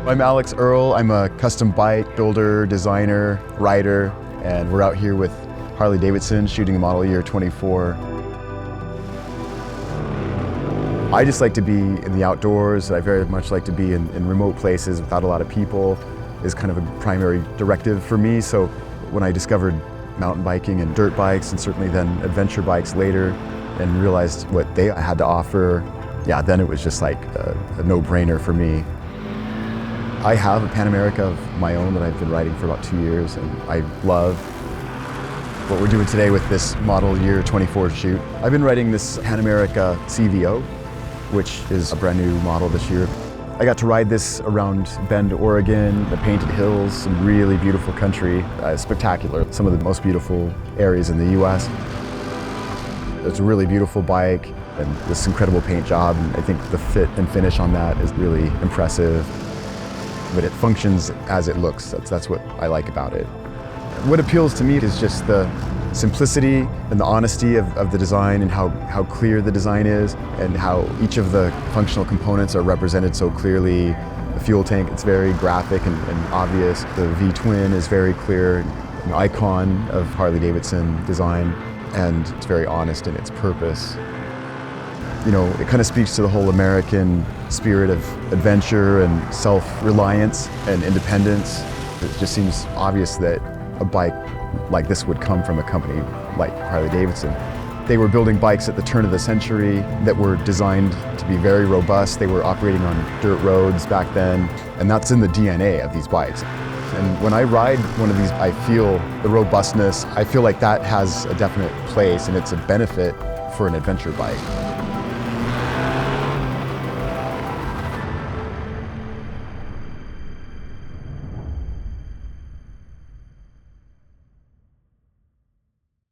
I'm Alex Earle. I'm a custom bike builder, designer, rider, and we're out here with Harley-Davidson shooting model year 24. I just like to be in the outdoors. I very much like to be in remote places without a lot of people is kind of a primary directive for me. So when I discovered mountain biking and dirt bikes and certainly then adventure bikes later and realized what they had to offer, yeah, then it was just like a no-brainer for me. I have a Pan America of my own that I've been riding for about 2 years, and I love what we're doing today with this model year 24 shoot. I've been riding this Pan America CVO, which is a brand new model this year. I got to ride this around Bend, Oregon, the Painted Hills, some really beautiful country, spectacular, some of the most beautiful areas in the US. It's a really beautiful bike and this incredible paint job, and I think the fit and finish on that is really impressive. But it functions as it looks. That's what I like about it. What appeals to me is just the simplicity and the honesty of the design and how clear the design is and how each of the functional components are represented so clearly. The fuel tank, it's very graphic and obvious. The V-twin is very clear, an icon of Harley-Davidson design, and it's very honest in its purpose. You know, it kind of speaks to the whole American spirit of adventure and self-reliance and independence. It just seems obvious that a bike like this would come from a company like Harley-Davidson. They were building bikes at the turn of the century that were designed to be very robust. They were operating on dirt roads back then, and that's in the DNA of these bikes. And when I ride one of these, I feel the robustness. I feel like that has a definite place and it's a benefit for an adventure bike.